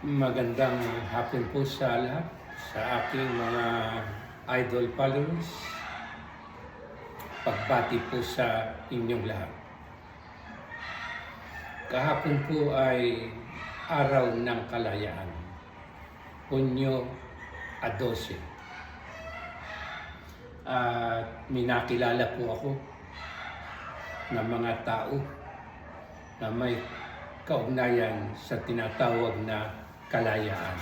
Magandang hapon po sa lahat, sa aking mga idol followers. Pagbati po sa inyong lahat. Kahapon po ay araw ng kalayaan, Hunyo 12. At minakilala po ako ng mga tao na may kaugnayan sa tinatawag na kalayaan.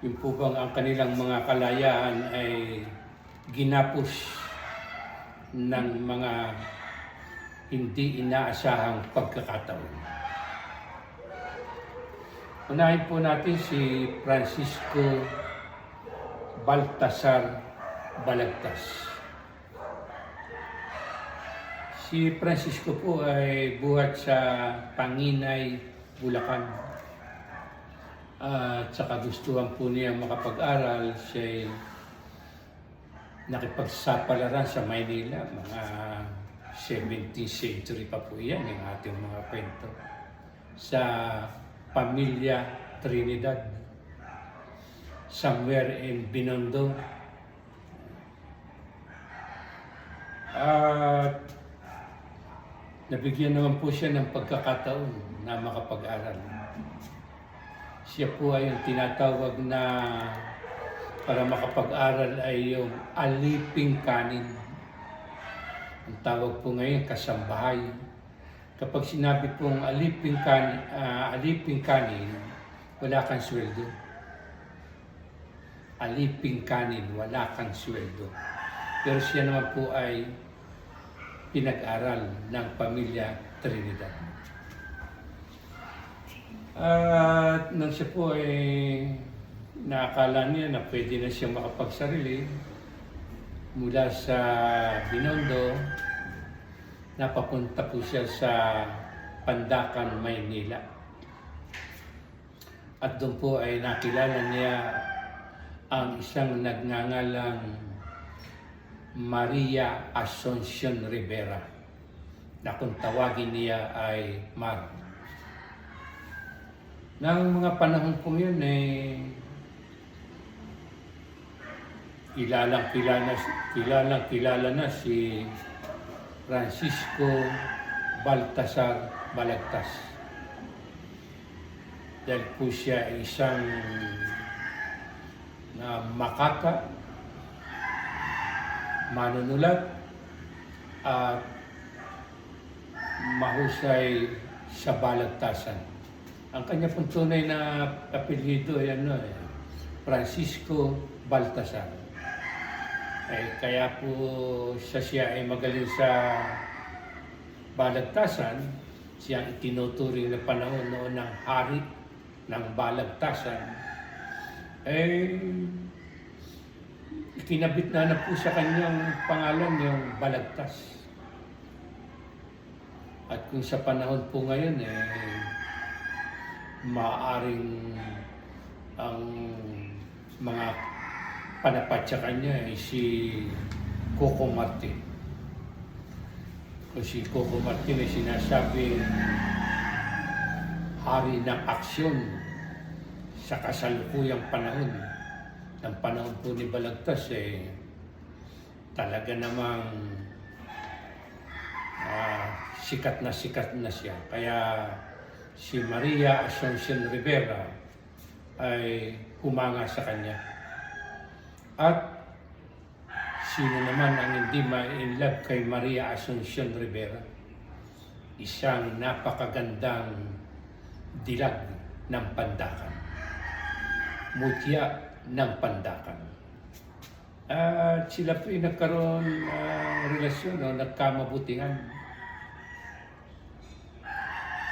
Yung po bang ang kanilang mga kalayaan ay ginapos ng mga hindi inaasahang pagkakataon. Unahin po natin si Francisco Baltasar Balagtas. Si Francisco po ay buhat sa Panginay, Bulacan. At sa kagustuhan po niya makapag-aral, siya nakipagsapalaran sa Maynila. Mga 17th century pa po yan, yung ating mga kwento. Sa Pamilya Trinidad, somewhere in Binondo. At nabigyan naman po siya ng pagkakataon na makapag-aral. Siya po ay yung tinatawag na para makapag-aral ay yung aliping kanin. Ang tawag po ngayon kasambahay. Kapag sinabi pong aliping kanin, wala kang sweldo. Aliping kanin, wala kang sweldo. Pero siya naman po ay pinag-aral ng Pamilya Trinidad. At nang siya po ay nakakala niya na pwede na siya makapagsarili mula sa Binondo, napapunta po siya sa Pandacan, Maynila. At doon po ay nakilala niya ang isang nagngangalang Maria Asuncion Rivera, na kung tawagin niya ay Mar. Nang mga panahon po yun kilalang-kilala na si Francisco Baltasar Balagtas. Dahil po siya ay isang makata, manunulat, at mahusay sa balagtasan. Ang kanya pong tunay na apelyido ay Francisco Baltasar. Kaya po siya ay magaling sa balagtasan. Siya ang itinuturing na panahon noon ng hari ng balagtasan. Kinabit na po sa kanyang pangalan yung Balagtas. At kung sa panahon po ngayon maaaring ang mga panapat sa kanya ay si Coco Martin. Kung si Coco Martin ay sinasabing hari ng aksyon sa kasalukuyang panahon. Ng panahon po ni Balagtas talaga namang sikat na siya. Kaya si Maria Asuncion Rivera ay humanga sa kanya. At sino naman ang hindi ma-inlove kay Maria Asuncion Rivera? Isang napakagandang dilag ng Pandacan. Mutya ng Pandacan. At sila po yung nagkaroon relasyon, nagkamabutihan.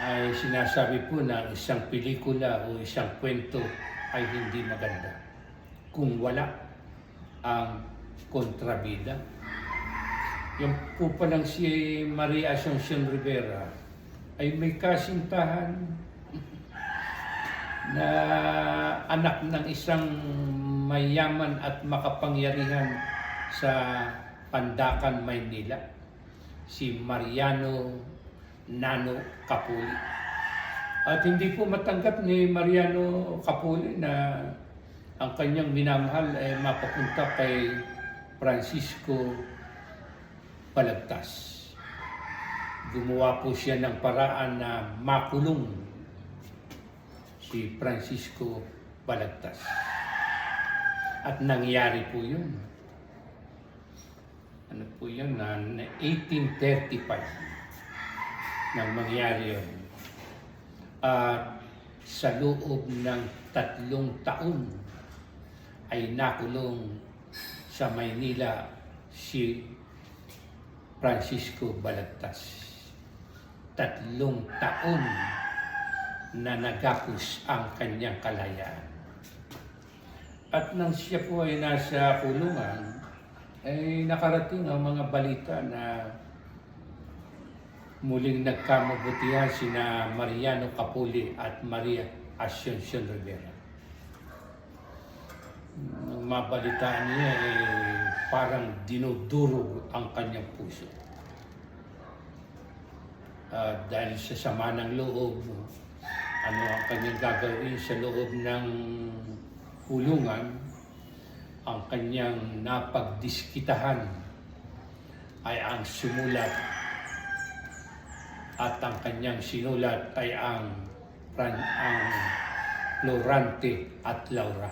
Ay sinasabi po na isang pelikula o isang kwento ay hindi maganda kung wala ang kontrabida. Yung po palang si Maria Asuncion Rivera ay may kasintahan na anak ng isang mayaman at makapangyarihan sa Pandacan, Maynila, si Mariano Nano Capuli. At hindi po matanggap ni Mariano Capuli na ang kanyang minamahal ay mapapunta kay Francisco Balagtas. Gumawa po siya ng paraan na makulong si Francisco Balagtas. At nangyari po yun. Ano po yun? Na 1835 nang mangyari yun. At sa loob ng 3 taon ay nakulong sa Maynila si Francisco Balagtas. 3 taon na nagapos ang kanyang kalayaan. At nang siya po ay nasa kulungan, ay nakarating ang mga balita na muling nagkamabutihan sina Mariano Capuli at Maria Asuncion Rivera. Nung mabalitaan niya, parang dinudurog ang kanyang puso. Dahil sa sama ng loob, ano ang kanyang gagawin sa loob ng kulungan, ang kanyang napagdiskitahan ay ang sumulat at ang kanyang sinulat ay ang Florante at Laura.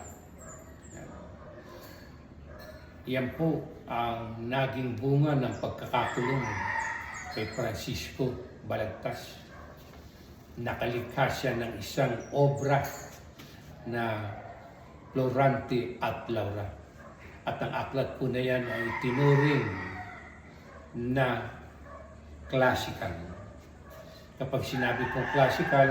Yan po ang naging bunga ng pagkakakulong kay Francisco Balagtas. Nakalikha siya ng isang obra na Florante at Laura. At ang aklat po na yan ay tinuring na classical. Kapag sinabi kong classical,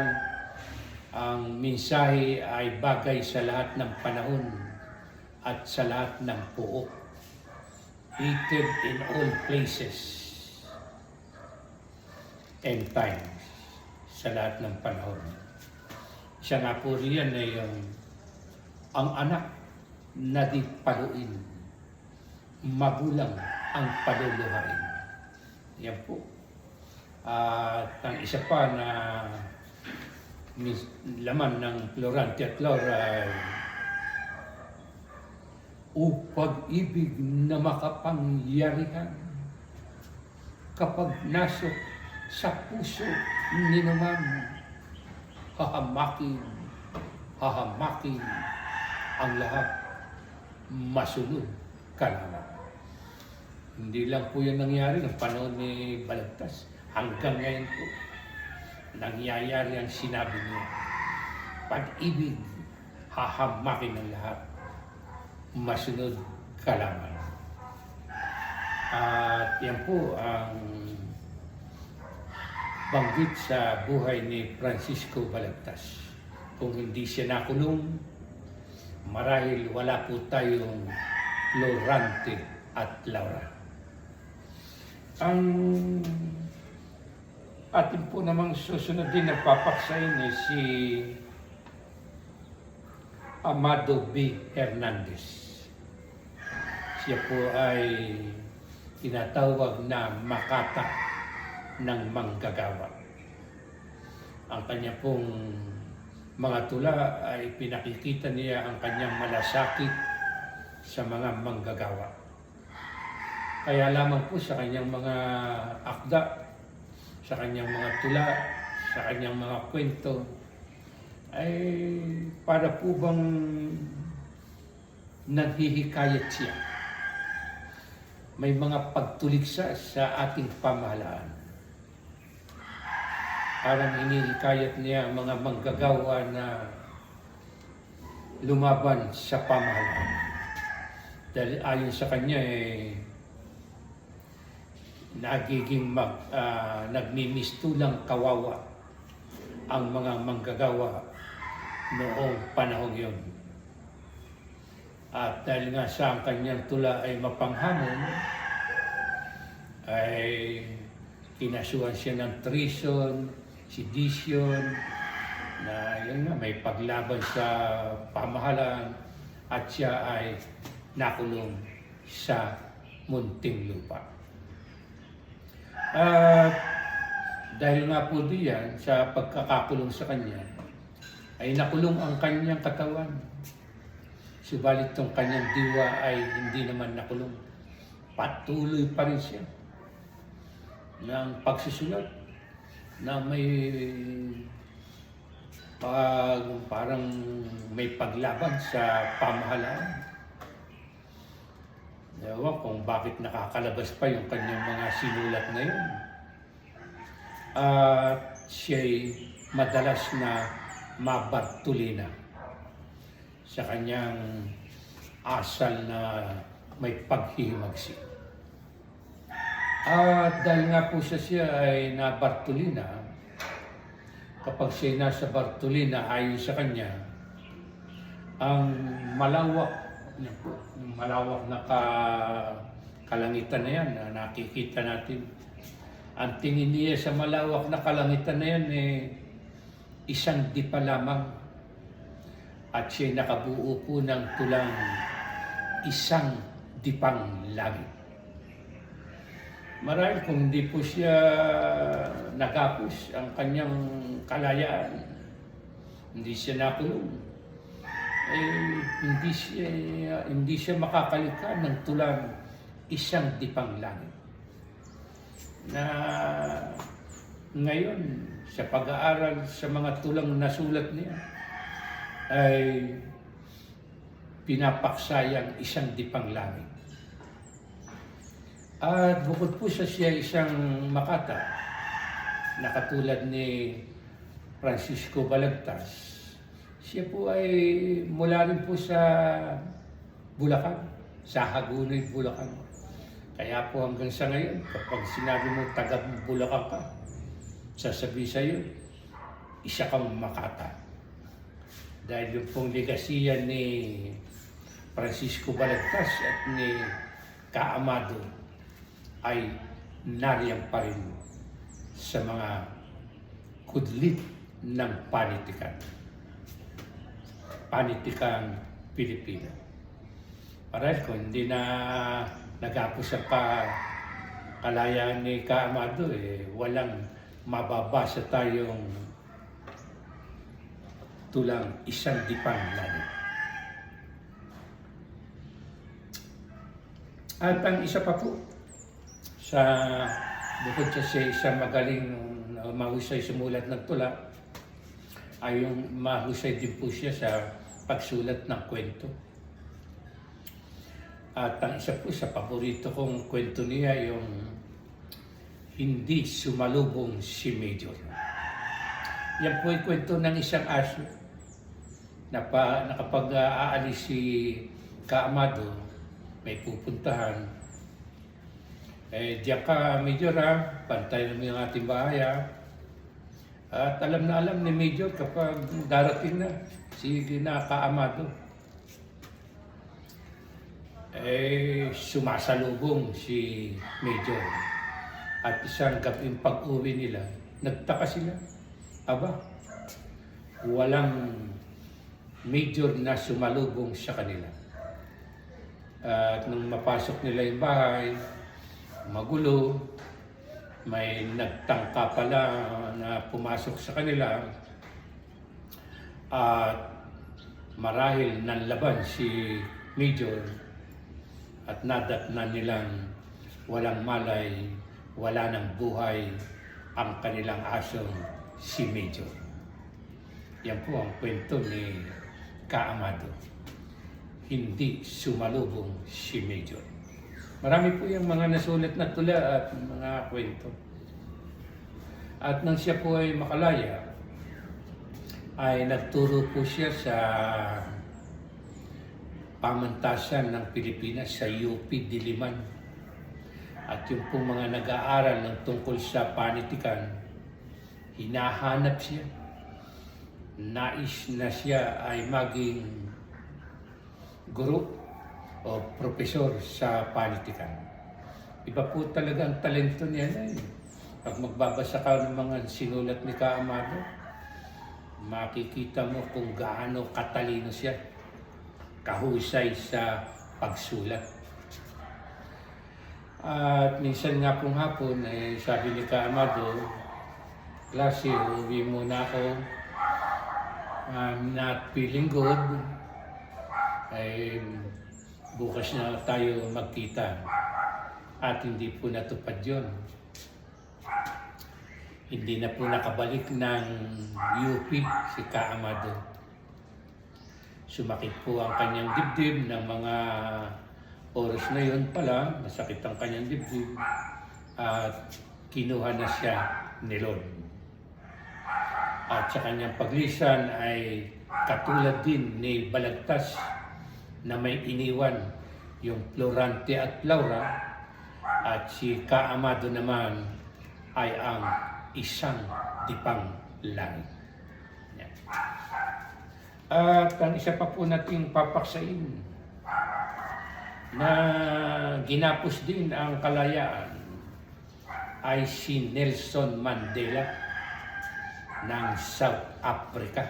ang mensahe ay bagay sa lahat ng panahon at sa lahat ng pook. Hated in all places and times, sa lahat ng panahon. Siya nga po riyan ay ang anak na di paluin, magulang ang paluluhain. Yan po. At ang isa pa na laman ng Florante at Laura ay pag-ibig na makapangyarihan kapag nasok sa puso ninuman, hahamakin ang lahat, masunod ka naman. Hindi lang po yan nangyari ng panahon ni Balagtas. Hanggang ngayon po, nangyayari ang sinabi niya. Pag-ibig, hahamakin ang lahat, masunod ka lamang. At yan po ang banggit sa buhay ni Francisco Balagtas. Kung hindi siya nakulong, marahil wala po tayong Florante at Laura. Ang atin po namang susunod din na papaksayin ay si Amado B. Hernandez. Siya po ay tinatawag na Makata ng manggagawa. Ang kanya pong mga tula ay pinakikita niya ang kanyang malasakit sa mga manggagawa. Kaya lamang po sa kanyang mga akda, sa kanyang mga tula, sa kanyang mga kwento, ay para po bang naghihikayat siya. May mga pagtuliksa sa ating pamahalaan. Parang hinihikayat niya ang mga manggagawa na lumaban sa pamahalaan. Dahil ayon sa kanya, nagiging nagmimistulang kawawa ang mga manggagawa noong panahon yun. At dahil nga sa ang kanyang tula ay mapanghamon, ay kinasuhan siya ng treason, sedition, na yun nga, may paglaban sa pamahalaan, at siya ay nakulong sa munting lupa. At Dahil nga po diyan sa pagkakakulong sa kanya, ay nakulong ang kanyang katawan. Subalit tong kanyang diwa ay hindi naman nakulong. Patuloy pa rin siya ng pagsusulat na may parang may paglaban sa pamahalaan. Ewan kung bakit nakakalabas pa yung kanyang mga sinulat na yun. At siya'y madalas na mabartulina sa kanyang asal na may paghihimagsik. At dahil nga po siya ay nabartulina, kapag siya nasa Bartolina ayon sa kanya, ang malawak na kalangitan na yan na nakikita natin. Ang tingin niya sa malawak na kalangitan na yan isang dipa lamang. At siya nakabuo po ng tulang isang dipang langit. Marahil kung hindi po siya nagapos ang kanyang kalayaan, hindi siya nakulong, hindi siya makakalika ng tulang isang dipang langit. Na ngayon, sa pag-aaral sa mga tulang nasulat niya, ay pinapaksayang isang dipang langit. At bukod po siya isang makata na katulad ni Francisco Balagtas, siya po ay mula rin po sa Bulacan, sa Hagonoy, Bulacan. Kaya po hanggang sa ngayon, kapag sinabi mo taga Bulacan ka, sasabihin sa iyo, isa kang makata. Dahil yung pong legasiya ni Francisco Balagtas at ni Kaamado ay nariyang pa rin sa mga kudlit ng panitikan Pilipino. Parahil kung hindi na nagapos ang kalayaan ni Kaamado, walang mababasa tayong tulang isang dipang langit. At ang isa pa po, bukod siya isang magaling mahusay sumulat ng tula, ay yung mahusay din po siya sa pagsulat ng kwento. At ang isa po sa paborito kong kwento niya, yung Hindi Sumalubong si Major. Yan po ay kwento ng isang aso na kapag aalis si Kaamado, may pupuntahan. Diyan ka, Major, ha? Pantay namin ang ating bahay, ha? At alam na alam ni Major kapag darating na si Kaamado. Sumasalubong si Major. At isang gabing pag-uwi nila, nagtaka sila. Aba, walang Major na sumalubong sa kanila. At nung mapasok nila yung bahay, magulo, may nagtangka pala na pumasok sa kanila at marahil nanlaban si Major at nadatnan nilang walang malay, wala ng buhay ang kanilang asong si Major. Yan po ang kwento ni Kaamado. Hindi sumalubong si Major. Marami po yung mga nasulat na tula at mga kwento. At nang siya po ay makalaya, ay nagturo po siya sa pamantasan ng Pilipinas sa UP Diliman. At yung po mga nag-aaral ng tungkol sa panitikan, hinahanap siya. Nais na siya ay maging guro o profesor sa panitikan. Iba po talaga ang talento niya na eh. Pag magbabasa ka ng mga sinulat ni Kaamado, makikita mo kung gaano katalino siya, kahusay sa pagsulat. At minsan nga pong hapon, sabi ni Kaamado, klase, uwi muna ako. I'm not feeling good. Ay bukas na tayo magkita. At hindi po natupad yun. Hindi na po nakabalik ng UP si Ka Amado. Sumakit po ang kanyang dibdib ng mga oras na yun pala. Masakit ang kanyang dibdib. At kinuha na siya ni Lord. At sa kanyang paglisan ay katulad din ni Balagtas na may iniwan yung Florante at Laura, at si Ka Amado naman ay ang isang dipang langit. Yan. At ang isa pa po nating papaksain na ginapos din ang kalayaan ay si Nelson Mandela ng South Africa.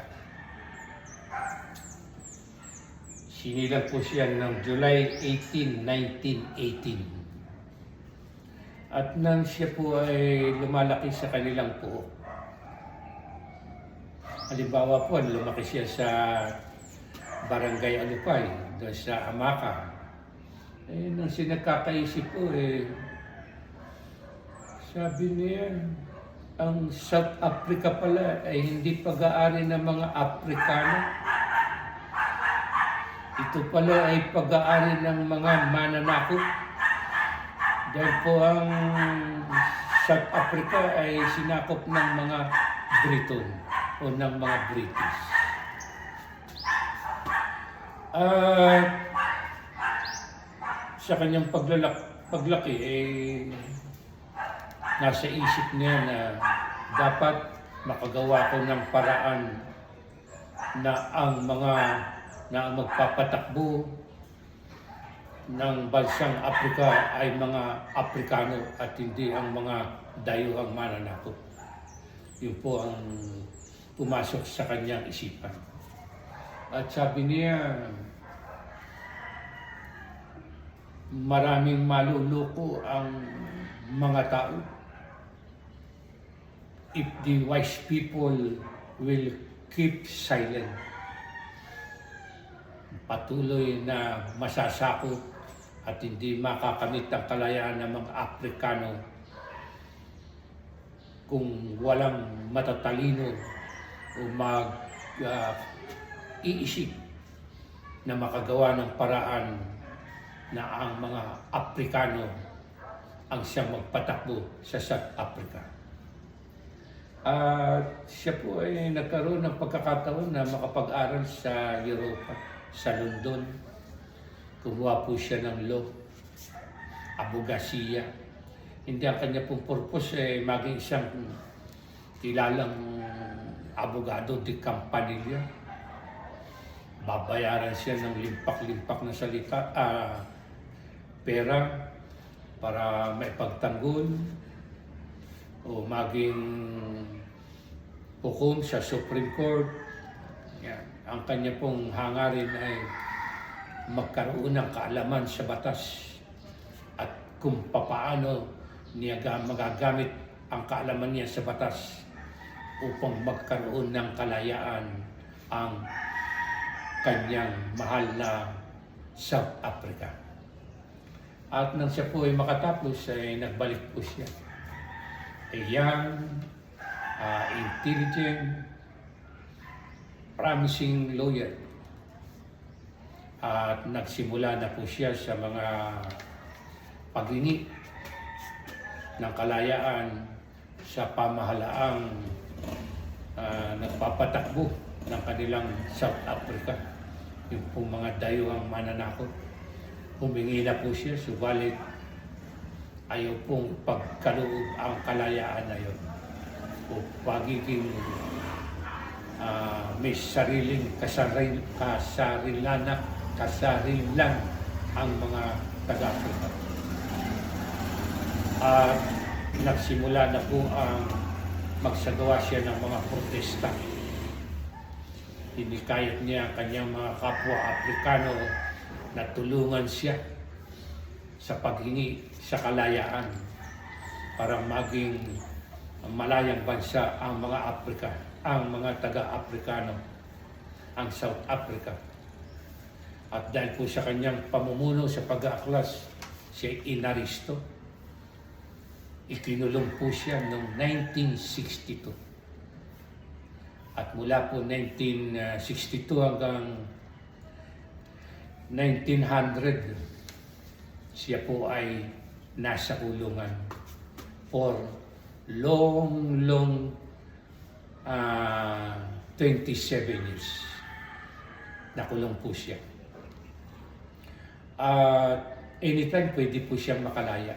Sinilang po siya ng July 18, 1918. At nang siya po ay lumalaki sa kanilang puok. Halimbawa po, lumaki siya sa Barangay Alupay, doon sa Amaka. Nang siya nagkakaisip po, sabi niya, ang South Africa pala ay hindi pag-aari ng mga Afrikano. Ito pala ay pag-aari ng mga mananakop. Dahil po ang South Africa ay sinakop ng mga Briton o ng mga British. At sa kanyang paglaki nasa isip niya na dapat makagawa ko ng paraan na ang magpapatakbo ng bansang Afrika ay mga Afrikano at hindi ang mga dayuhang mananakop. Yun po ang pumasok sa kanyang isipan. At sabi niya, maraming maluluko ang mga tao if the wise people will keep silent. Patuloy na masasakop at hindi makakamit ang kalayaan ng mga Afrikano kung walang matatalino o iisip na makagawa ng paraan na ang mga Afrikano ang siyang magpatakbo sa South Africa. At siya po ay nagkaroon ng pagkakataon na makapag-aral sa Europa, sa London. Kumuha po siya ng law, abogasiya. Hindi ang kanya pong purpose maging isang kilalang abogado de Campanilla. Babayaran siya ng limpak-limpak na pera para maipagtanggol o maging hukom sa Supreme Court. Yan. Ang kanya pong hangarin ay magkaroon ng kaalaman sa batas at kung papaano niya magagamit ang kaalaman niya sa batas upang magkaroon ng kalayaan ang kanyang mahal na South Africa. At nang siya po ay makatapos, ay nagbalik po siya. A young, intelligent, promising lawyer. At nagsimula na po siya sa mga paghingi ng kalayaan sa pamahalaang nagpapatakbo ng kanilang South Africa. Yung pong mga dayuhang mananakop. Humingi na po siya, subalit ayaw pong pagkaloob ang kalayaan na yun. O pagiging may sariling kasarilan ang mga taga-Afrika. At nagsimula na po ang magsagawa siya ng mga protesta. Hinikayat niya ang kanyang mga kapwa Afrikano na tulungan siya sa paghingi sa kalayaan para maging malayang bansa ang mga Afrika, ang mga taga-Afrikano, ang South Africa. At dahil po sa kanyang pamumuno sa pag-aaklas, siya inaristo. Ikinulong po siya noong 1962. At mula po 1962 hanggang 1900, siya po ay nasa kulungan for long 27 years. Nakulong po siya. Anytime pwede po siyang makalaya.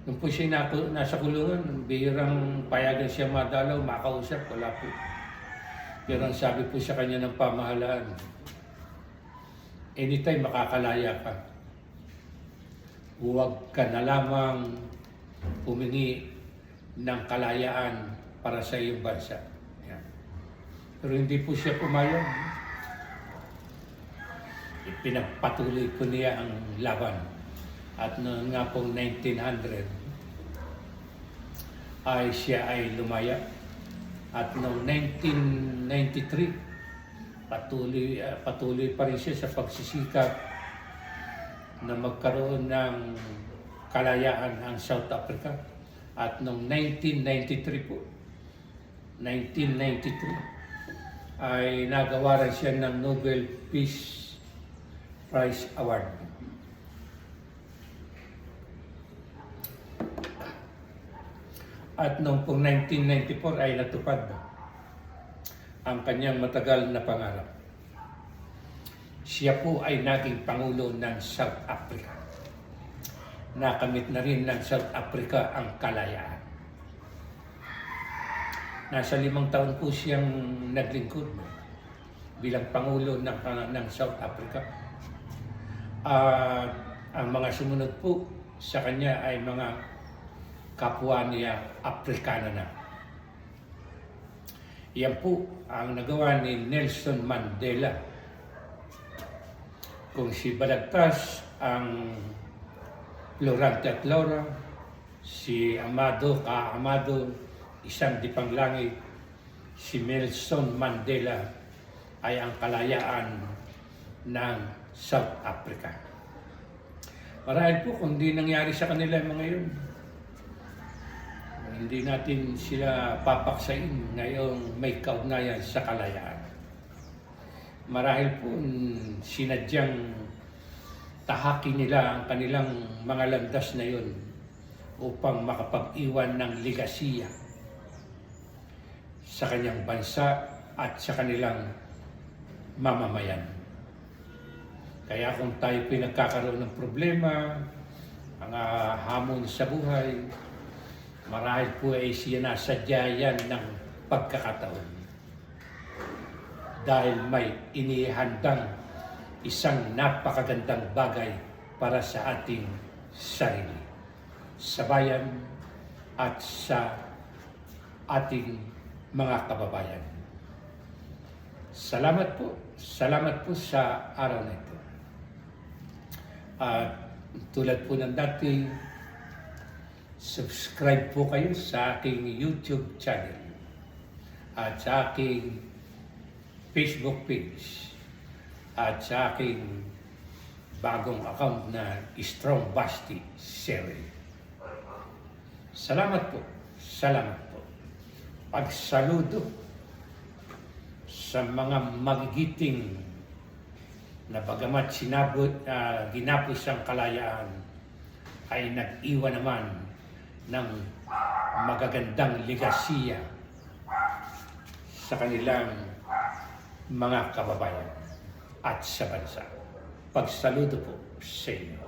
Nung po siya nasa kulungan, bihirang payagan siya madalaw, makausap, wala po. Pero ang sabi po sa kanya ng pamahalaan, anytime makakalaya ka. Huwag ka na lamang humingi ng kalayaan para sa iyong bansa. Yan. Pero hindi po siya pumayag. Ipinagpatuloy po niya ang laban. At noong nga pong 1900, siya ay lumaya. At noong 1993, patuloy pa rin siya sa pagsisikap na magkaroon ng kalayaan ang South Africa. At noong 1993 po, 1993, ay nagawaran siya ng Nobel Peace Prize Award. At noong pong 1994 ay natupad ang kanyang matagal na pangarap. Siya po ay naging Pangulo ng South Africa. Nakamit na rin ng South Africa ang kalayaan. Nasa 5 taon po siyang naglingkod bilang Pangulo ng South Africa. Ang mga sumunod po sa kanya ay mga kapwa niya Afrikano na. Yan po ang nagawa ni Nelson Mandela. Kung si Balagtas ang Florante at Laura, si Amado, isang dipanglangit, si Nelson Mandela ay ang kalayaan ng South Africa. Marahil po kung di nangyari sa kanila mga yun, hindi natin sila papaksain ngayong may kaugnayan sa kalayaan. Marahil po sinadyang tahakin nila ang kanilang mga landas na yun upang makapag-iwan ng legasiya sa kanyang bansa at sa kanilang mamamayan. Kaya kung tayo pinagkakaroon ng problema, mga hamon sa buhay, marahil po ay sinasadya yan ng pagkakataon. Dahil may inihandang isang napakagandang bagay para sa ating sarili, sa bayan at sa ating mga kababayan. Salamat po sa araw na ito. At tulad po ng dati, subscribe po kayo sa aking YouTube channel at sa aking Facebook page at sa aking bagong account na Strong Basti Series. Salamat po. Pagsaludo sa mga magigiting na bagamat ginapos ang kalayaan ay nag-iwan naman ng magagandang legasiya sa kanilang mga kababayan at sa bansa. Pagsaludo po sa inyo.